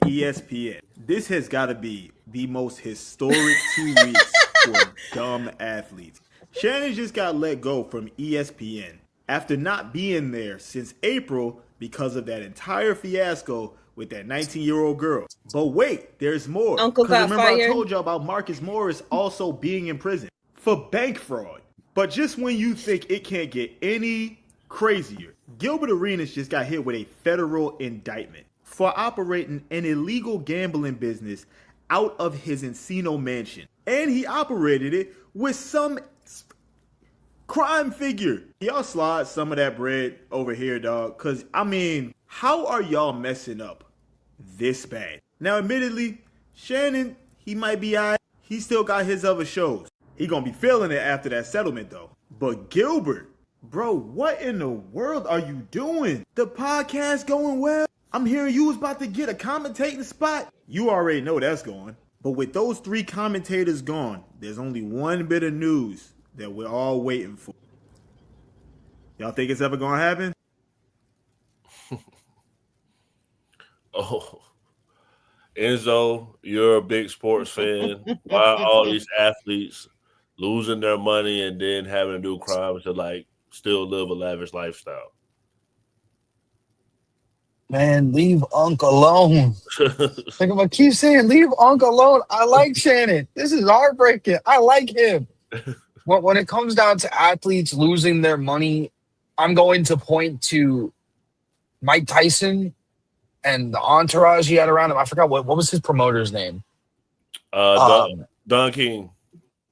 ESPN. This has got to be the most historic 2 weeks for dumb athletes. Shannon just got let go from ESPN after not being there since April because of that entire fiasco with that 19-year-old girl. But wait, there's more. Uncle Because got remember I fired. told you about Marcus Morris also being in prison for bank fraud. But just when you think it can't get any crazier, Gilbert Arenas just got hit with a federal indictment for operating an illegal gambling business out of his Encino mansion. And he operated it with some crime figure. Y'all slide some of that bread over here, dog. Because, I mean, how are y'all messing up this bad? Now, admittedly, Shannon, he might be alright. He still got his other shows. He gonna be feeling it after that settlement, though. But Gilbert, bro, what in the world are you doing? The podcast going well. I'm hearing you was about to get a commentating spot. You already know that's gone. But with those 3 commentators gone, there's only one bit of news that we're all waiting for. Y'all think it's ever gonna happen? Oh, Enzo, you're a big sports fan. Why are all these athletes losing their money and then having to do crimes to like still live a lavish lifestyle? Man, leave Unc alone. Like I keep saying, leave Unc alone. I like Shannon. This is heartbreaking. I like him. When it comes down to athletes losing their money, I'm going to point to Mike Tyson and the entourage he had around him. I forgot what was his promoter's name. Don King.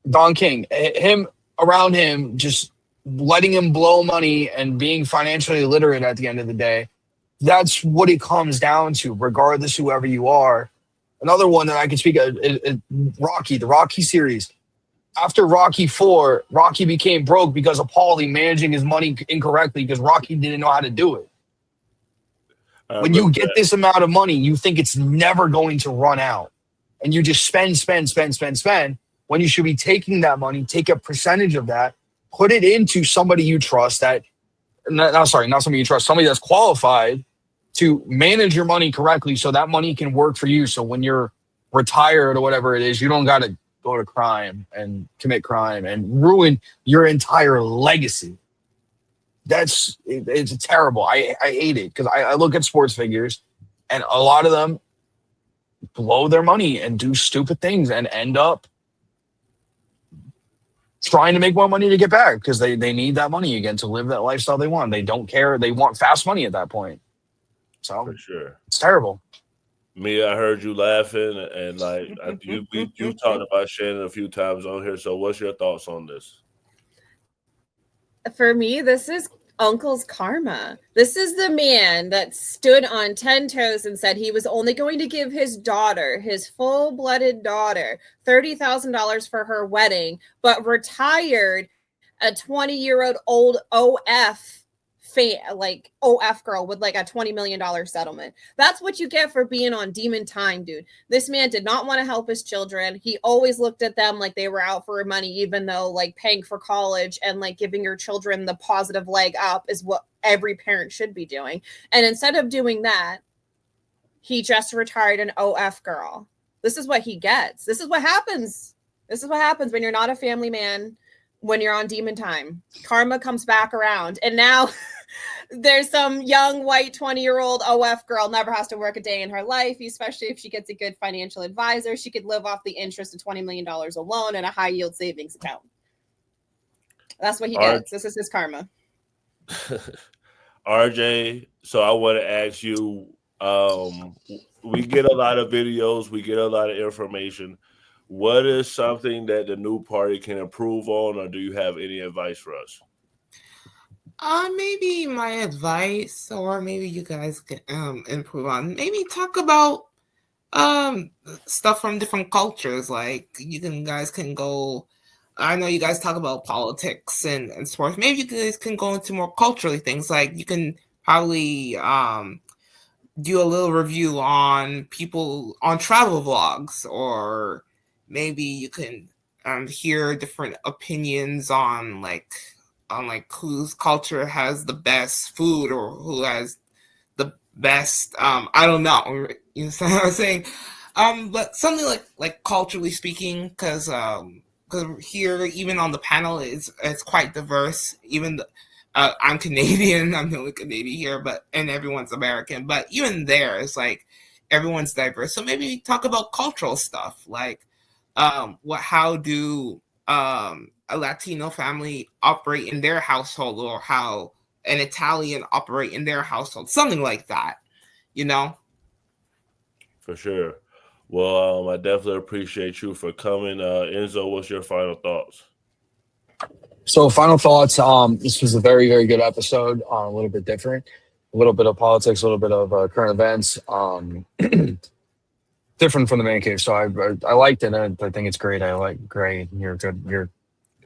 Don King. Him around him, just letting him blow money and being financially illiterate at the end of the day. That's what it comes down to, regardless whoever you are. Another one that I can speak of is Rocky, the Rocky series. After Rocky 4, Rocky became broke because of Paulie managing his money incorrectly because Rocky didn't know how to do it. When you get this amount of money, you think it's never going to run out. And you just spend, when you should be taking that money, take a percentage of that, put it into somebody you trust not somebody you trust, somebody that's qualified to manage your money correctly so that money can work for you. So when you're retired or whatever it is, you don't got to go to crime and commit crime and ruin your entire legacy. It's terrible. I hate it because I look at sports figures and a lot of them blow their money and do stupid things and end up trying to make more money to get back because they need that money again to live that lifestyle they want. They don't care. They want fast money at that point. So for sure, it's terrible. Mia, I heard you laughing and like you talked about Shannon a few times on here. So what's your thoughts on this? For me, this is Uncle's karma. This is the man that stood on 10 toes and said he was only going to give his daughter, his full-blooded daughter, $30,000 for her wedding, but retired a 20-year-old OF OF girl with like a $20 million settlement. That's what you get for being on demon time, dude. This man did not want to help his children. He always looked at them like they were out for money, even though like paying for college and like giving your children the positive leg up is what every parent should be doing. And instead of doing that, he just retired an OF girl. This is what he gets. This is what happens. This is what happens when you're not a family man, when you're on demon time. Karma comes back around. And now there's some young white 20-year-old OF girl never has to work a day in her life, especially if she gets a good financial advisor. She could live off the interest of $20 million alone in a high yield savings account. That's what he gets. This is his karma. RJ, so I want to ask you, we get a lot of videos, we get a lot of information. What is something that the new party can improve on, or do you have any advice for us? Maybe my advice, or maybe you guys can improve on. Maybe talk about stuff from different cultures. Like guys can go. I know you guys talk about politics and sports. Maybe you guys can go into more culturally things. Like you can probably do a little review on people on travel vlogs, or maybe you can hear different opinions on whose culture has the best food or who has the best. I don't know. You know what I'm saying? But something like culturally speaking, because here, even on the panel, it's quite diverse. Even I'm Canadian. I'm the only Canadian here, and everyone's American. But even there, it's like everyone's diverse. So maybe talk about cultural stuff, like how do a Latino family operate in their household, or how an Italian operate in their household, something like that, you know? For sure. Well, I definitely appreciate you for coming. Enzo, what's your final thoughts? So final thoughts. This was a very, very good episode. A little bit different, a little bit of politics, a little bit of current events. Different from the main case. So I liked it. I think it's great. I like Gray. You're good. You're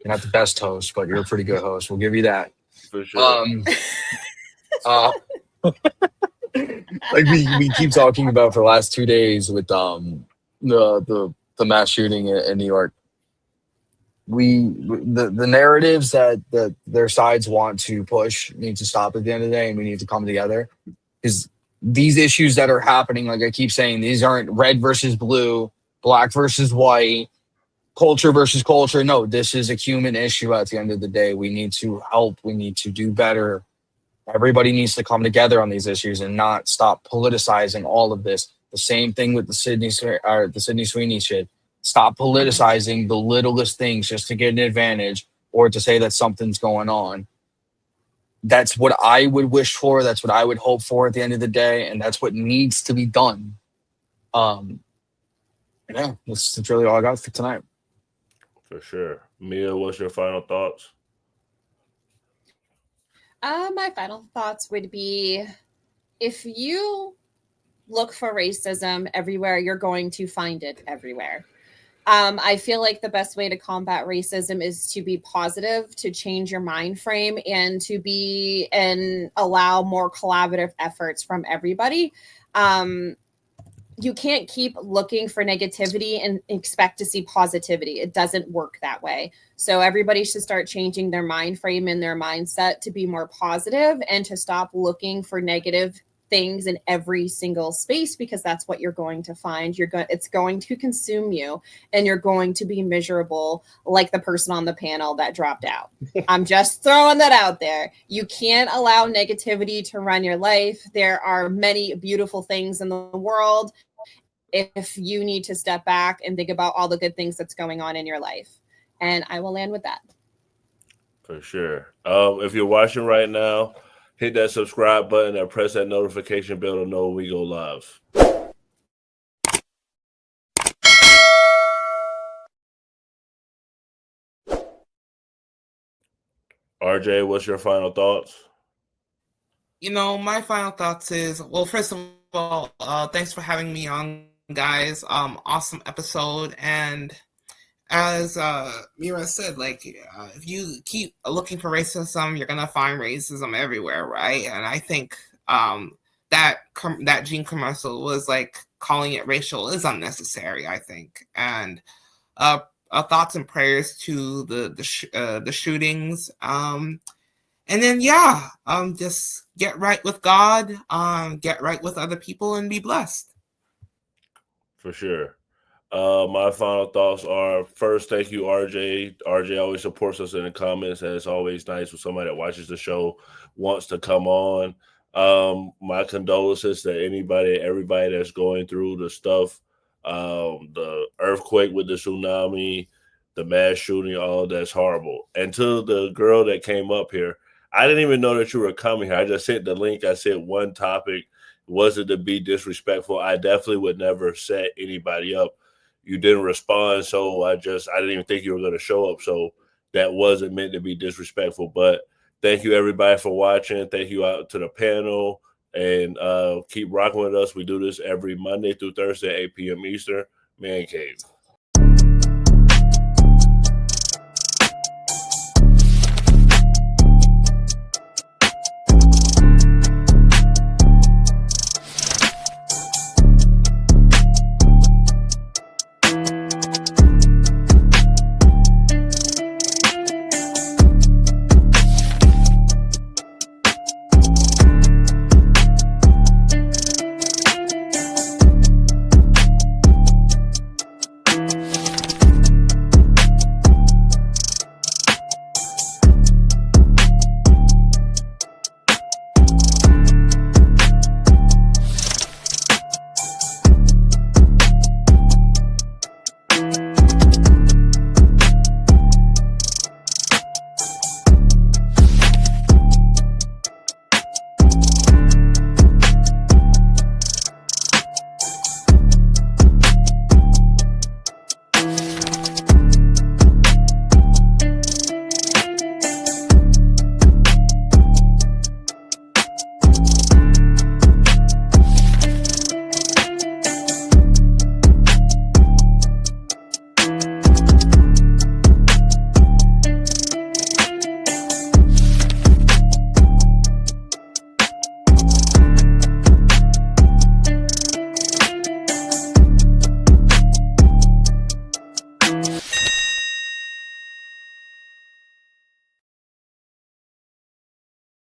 not the best host, but you're a pretty good host. We'll give you that. For sure. Like we keep talking about for the last 2 days with the mass shooting in New York. The narratives that their sides want to push need to stop at the end of the day, and we need to come together, because these issues that are happening, like I keep saying, these aren't red versus blue, black versus white, culture versus culture. No, this is a human issue at the end of the day. We need to help. We need to do better. Everybody needs to come together on these issues and not stop politicizing all of this. The same thing with the Sydney Sweeney shit. Stop politicizing the littlest things just to get an advantage or to say that something's going on. That's what I would wish for. That's what I would hope for at the end of the day. And that's what needs to be done. Yeah, that's really all I got for tonight. For sure. Mia, what's your final thoughts? My final thoughts would be, if you look for racism everywhere, you're going to find it everywhere. I feel like the best way to combat racism is to be positive, to change your mind frame, and allow more collaborative efforts from everybody. You can't keep looking for negativity and expect to see positivity. It doesn't work that way. So everybody should start changing their mind frame and their mindset to be more positive and to stop looking for negative things in every single space, because that's what you're going to find. It's going to consume you, and you're going to be miserable, like the person on the panel that dropped out. I'm just throwing that out there. You can't allow negativity to run your life. There are many beautiful things in the world if you need to step back and think about all the good things that's going on in your life. And I will land with that. For sure. If you're watching right now, hit that subscribe button and press that notification bell to know when we go live. RJ, what's your final thoughts? My final thoughts is, well, first of all, thanks for having me on, guys. Awesome episode. And as Mira said, if you keep looking for racism, you're gonna find racism everywhere, right? And I think that Gene commercial was like calling it racial is unnecessary, I think. And thoughts and prayers to the shootings. And then just get right with God, get right with other people, and be blessed. For sure. My final thoughts are, first, thank you, RJ. RJ always supports us in the comments, and it's always nice when somebody that watches the show wants to come on. My condolences to everybody that's going through the stuff, the earthquake with the tsunami, the mass shooting, all that's horrible. And to the girl that came up here, I didn't even know that you were coming here. I just sent the link. I said one topic. Was it to be disrespectful? I definitely would never set anybody up. You didn't respond, so I didn't even think you were going to show up. So that wasn't meant to be disrespectful. But thank you, everybody, for watching. Thank you out to the panel, and keep rocking with us. We do this every Monday through Thursday, 8 p.m. Eastern. Man Cave.